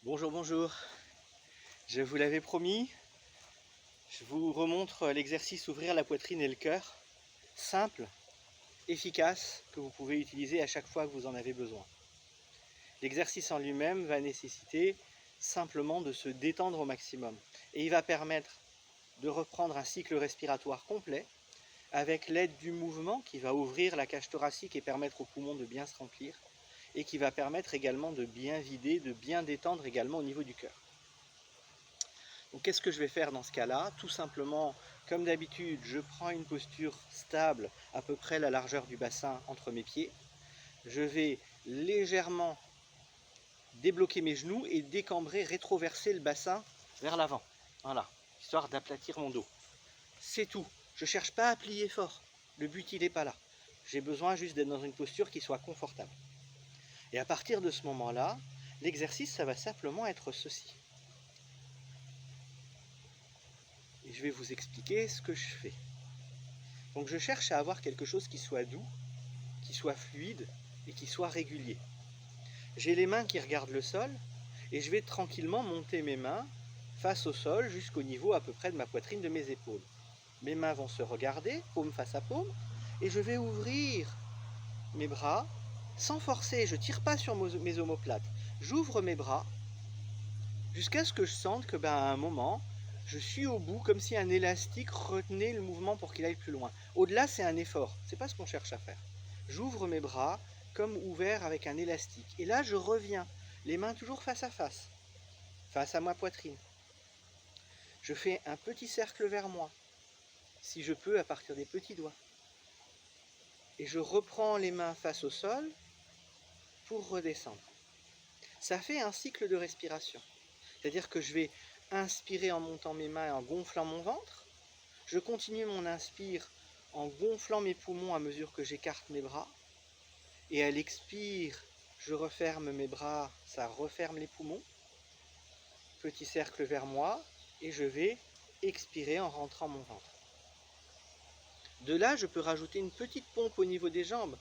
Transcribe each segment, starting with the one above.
Bonjour, bonjour. Je vous l'avais promis, je vous remontre l'exercice ouvrir la poitrine et le cœur, simple, efficace, que vous pouvez utiliser à chaque fois que vous en avez besoin. L'exercice en lui-même va nécessiter simplement de se détendre au maximum. Et il va permettre de reprendre un cycle respiratoire complet avec l'aide du mouvement qui va ouvrir la cage thoracique et permettre aux poumons de bien se remplir et qui va permettre également de bien vider, de bien détendre également au niveau du cœur. Donc qu'est-ce que je vais faire dans ce cas-là? Tout simplement, comme d'habitude, je prends une posture stable, à peu près la largeur du bassin entre mes pieds. Je vais légèrement débloquer mes genoux et décambrer, rétroverser le bassin vers l'avant. Voilà, histoire d'aplatir mon dos. C'est tout. Je ne cherche pas à plier fort. Le but, il n'est pas là. J'ai besoin juste d'être dans une posture qui soit confortable. Et à partir de ce moment-là, l'exercice, ça va simplement être ceci. Et je vais vous expliquer ce que je fais. Donc je cherche à avoir quelque chose qui soit doux, qui soit fluide et qui soit régulier. J'ai les mains qui regardent le sol et je vais tranquillement monter mes mains face au sol jusqu'au niveau à peu près de ma poitrine, de mes épaules. Mes mains vont se regarder, paume face à paume, et je vais ouvrir mes bras sans forcer. Je ne tire pas sur mes omoplates. J'ouvre mes bras jusqu'à ce que je sente que à un moment, je suis au bout, comme si un élastique retenait le mouvement pour qu'il aille plus loin. Au-delà, c'est un effort. C'est pas ce qu'on cherche à faire. J'ouvre mes bras comme ouverts avec un élastique. Et là, je reviens, les mains toujours face à ma poitrine. Je fais un petit cercle vers moi, si je peux, à partir des petits doigts. Et je reprends les mains face au sol pour redescendre. Ça fait un cycle de respiration. C'est-à-dire que je vais inspirer en montant mes mains et en gonflant mon ventre. Je continue mon inspire en gonflant mes poumons à mesure que j'écarte mes bras. Et à l'expire, je referme mes bras, ça referme les poumons. Petit cercle vers moi et je vais expirer en rentrant mon ventre. De là, je peux rajouter une petite pompe au niveau des jambes.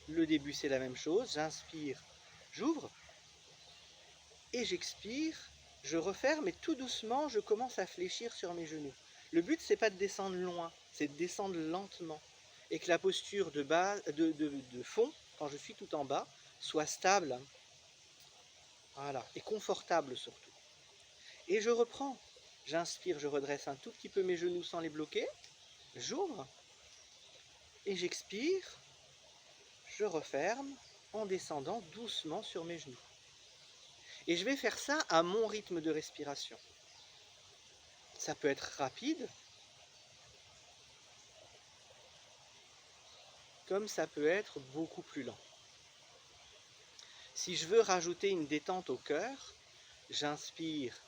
Le début, c'est la même chose. J'inspire, j'ouvre et j'expire. Je referme et tout doucement, je commence à fléchir sur mes genoux. Le but, c'est pas de descendre loin, c'est de descendre lentement. Et que la posture de fond, quand je suis tout en bas, soit stable. Voilà, et confortable surtout. Et je reprends. J'inspire, je redresse un tout petit peu mes genoux sans les bloquer. J'ouvre. Et j'expire. Je referme en descendant doucement sur mes genoux. Et je vais faire ça à mon rythme de respiration. Ça peut être rapide, comme ça peut être beaucoup plus lent. Si je veux rajouter une détente au cœur, j'inspire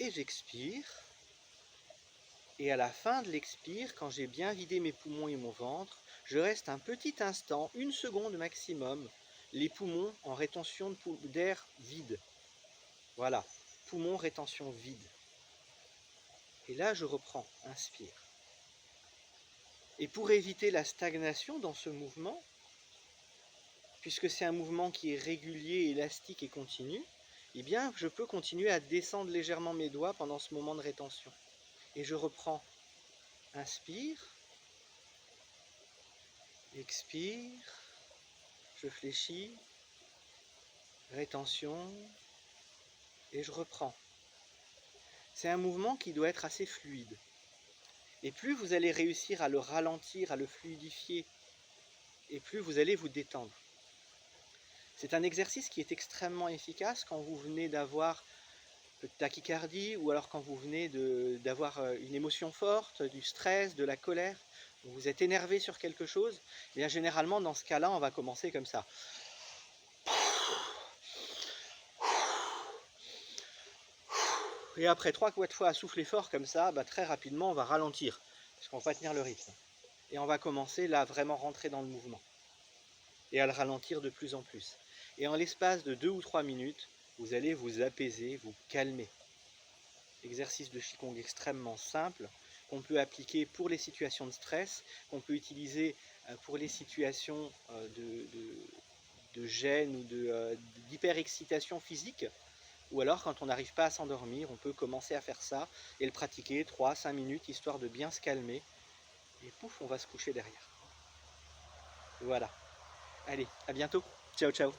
et j'expire. Et à la fin de l'expire, quand j'ai bien vidé mes poumons et mon ventre, je reste un petit instant, 1 seconde maximum, les poumons en rétention d'air vide. Voilà, poumons, rétention vide. Et là, je reprends, inspire. Et pour éviter la stagnation dans ce mouvement, puisque c'est un mouvement qui est régulier, élastique et continu, eh bien, je peux continuer à descendre légèrement mes doigts pendant ce moment de rétention. Et je reprends, inspire, expire, je fléchis, rétention, et je reprends. C'est un mouvement qui doit être assez fluide. Et plus vous allez réussir à le ralentir, à le fluidifier, et plus vous allez vous détendre. C'est un exercice qui est extrêmement efficace quand vous venez d'avoir de tachycardie ou alors quand vous venez d'avoir une émotion forte, du stress, de la colère, vous êtes énervé sur quelque chose. Et bien généralement dans ce cas-là, on va commencer comme ça. Et après 3-4 fois à souffler fort comme ça, très rapidement on va ralentir, parce qu'on va pas tenir le rythme. Et on va commencer là à vraiment rentrer dans le mouvement. Et à le ralentir de plus en plus. Et en l'espace de 2 ou 3 minutes, vous allez vous apaiser, vous calmer. Exercice de Qigong extrêmement simple, qu'on peut appliquer pour les situations de stress, qu'on peut utiliser pour les situations gêne ou d'hyper-excitation physique. Ou alors quand on n'arrive pas à s'endormir, on peut commencer à faire ça et le pratiquer 3-5 minutes histoire de bien se calmer. Et pouf, on va se coucher derrière. Voilà. Allez, à bientôt. Ciao, ciao.